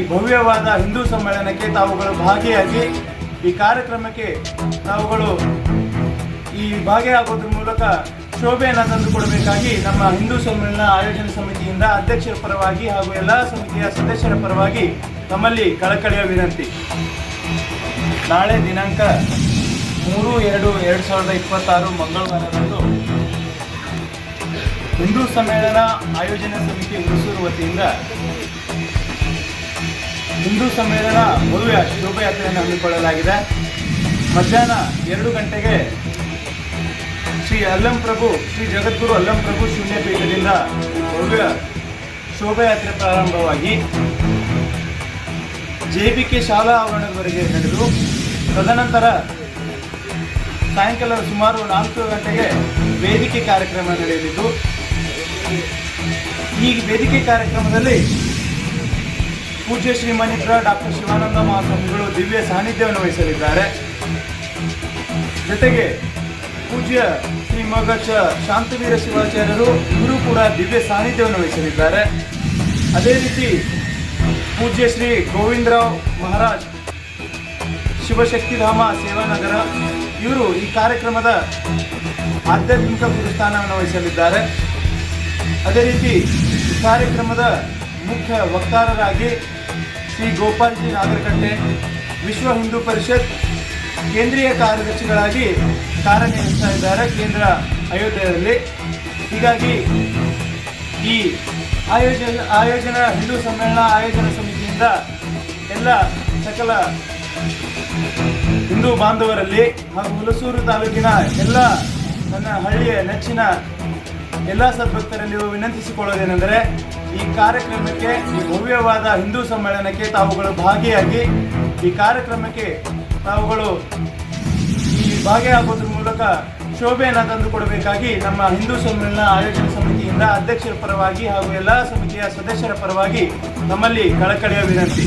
ಈ ಭವ್ಯವಾದ ಹಿಂದೂ ಸಮ್ಮೇಳನಕ್ಕೆ ತಾವುಗಳು ಭಾಗಿಯಾಗಿ ಈ ಕಾರ್ಯಕ್ರಮಕ್ಕೆ ತಾವುಗಳು ಈ ಭಾಗಿಯಾಗೋದ್ರ ಮೂಲಕ ಶೋಭೆಯನ್ನು ತಂದುಕೊಡಬೇಕಾಗಿ ನಮ್ಮ ಹಿಂದೂ ಸಮ್ಮೇಳನ ಆಯೋಜನೆ ಸಮಿತಿಯಿಂದ ಅಧ್ಯಕ್ಷರ ಪರವಾಗಿ ಹಾಗೂ ಎಲ್ಲ ಸಮಿತಿಯ ಸದಸ್ಯರ ಪರವಾಗಿ ತಮ್ಮಲ್ಲಿ ಕಳಕಳಿಯ ವಿನಂತಿ. ನಾಳೆ ದಿನಾಂಕ 3/2/2026 ಮಂಗಳವಾರದಂದು ಹಿಂದೂ ಸಮ್ಮೇಳನ ಆಯೋಜನೆ ಸಮಿತಿ ಹುಣಸೂರು ವತಿಯಿಂದ ಹಿಂದೂ ಸಮ್ಮೇಳನ ಭವ್ಯ ಶೋಭಾಯಾತ್ರೆಯನ್ನು ಹಮ್ಮಿಕೊಳ್ಳಲಾಗಿದೆ. ಮಧ್ಯಾಹ್ನ 2 ಗಂಟೆಗೆ ಶ್ರೀ ಜಗದ್ಗುರು ಅಲ್ಲಂಪ್ರಭು ಶೂನ್ಯಪೀಠದಿಂದ ಭವ್ಯ ಶೋಭಾಯಾತ್ರೆ ಪ್ರಾರಂಭವಾಗಿ JBK ಶಾಲಾ ಆವರಣದವರೆಗೆ ನಡೆದು ತದನಂತರ ಸಾಯಂಕಾಲ ಸುಮಾರು 4 ಗಂಟೆಗೆ ವೇದಿಕೆ ಕಾರ್ಯಕ್ರಮ ನಡೆಯಲಿದ್ದು, ಈ ವೇದಿಕೆ ಕಾರ್ಯಕ್ರಮದಲ್ಲಿ ಪೂಜ್ಯ ಶ್ರೀಮನಿಪುರ ಡಾಕ್ಟರ್ ಶಿವಾನಂದ ಮಹಾಸ್ವಾಮಿಗಳು ದಿವ್ಯ ಸಾನ್ನಿಧ್ಯವನ್ನು ವಹಿಸಲಿದ್ದಾರೆ. ಜೊತೆಗೆ ಪೂಜ್ಯ ಶ್ರೀ ಮಗಚ ಶಾಂತವೀರ ಶಿವಾಚಾರ್ಯರು ಇವರು ಕೂಡ ದಿವ್ಯ ಸಾನ್ನಿಧ್ಯವನ್ನು ವಹಿಸಲಿದ್ದಾರೆ. ಅದೇ ರೀತಿ ಪೂಜ್ಯ ಶ್ರೀ ಗೋವಿಂದರಾವ್ ಮಹಾರಾಜ್ ಶಿವಶಕ್ತಿಧಾಮ ಸೇವಾನಗರ ಇವರು ಈ ಕಾರ್ಯಕ್ರಮದ ಆಧ್ಯಾತ್ಮಿಕ ಗುರುಸ್ಥಾನವನ್ನು ವಹಿಸಲಿದ್ದಾರೆ. ಅದೇ ರೀತಿ ಈ ಕಾರ್ಯಕ್ರಮದ ಮುಖ್ಯ ವಕ್ತಾರರಾಗಿ ಶ್ರೀ ಗೋಪಾಲ್ಜಿ ನಾಗರಕಟ್ಟೆ ವಿಶ್ವ ಹಿಂದೂ ಪರಿಷತ್ ಕೇಂದ್ರೀಯ ಕಾರ್ಯದರ್ಶಿಗಳಾಗಿ ಕಾರ್ಯನಿರ್ವಹಿಸ್ತಾ ಇದ್ದಾರೆ ಕೇಂದ್ರ ಅಯೋಧ್ಯೆಯಲ್ಲಿ. ಹೀಗಾಗಿ ಈ ಆಯೋಜನಾ ಹಿಂದೂ ಸಮ್ಮೇಳನ ಆಯೋಜನಾ ಸಮಿತಿಯಿಂದ ಎಲ್ಲ ಸಕಲ ಹಿಂದೂ ಬಾಂಧವರಲ್ಲಿ ಹಾಗೂ ಹುಣಸೂರು ತಾಲೂಕಿನ ಎಲ್ಲ ನನ್ನ ಹಳ್ಳಿಯ ನೆಚ್ಚಿನ ಎಲ್ಲ ಸದ್ಭಕ್ತರಲ್ಲಿ ವಿನಂತಿಸಿಕೊಳ್ಳೋದೇನೆಂದರೆ, ಈ ಕಾರ್ಯಕ್ರಮಕ್ಕೆ, ಈ ಭವ್ಯವಾದ ಹಿಂದೂ ಸಮ್ಮೇಳನಕ್ಕೆ ತಾವುಗಳು ಭಾಗಿಯಾಗಿ ಈ ಕಾರ್ಯಕ್ರಮಕ್ಕೆ ತಾವುಗಳು ಈ ಭಾಗಿಯಾಗೋದ್ರ ಮೂಲಕ ಶೋಭೆಯನ್ನು ತಂದುಕೊಡಬೇಕಾಗಿ ನಮ್ಮ ಹಿಂದೂ ಸಮ್ಮೇಳನ ಆಯೋಜನೆ ಸಮಿತಿಯಿಂದ ಅಧ್ಯಕ್ಷರ ಪರವಾಗಿ ಹಾಗೂ ಎಲ್ಲ ಸಮಿತಿಯ ಸದಸ್ಯರ ಪರವಾಗಿ ನಮ್ಮಲ್ಲಿ ಕಳಕಳಿಯ ವಿನಂತಿ.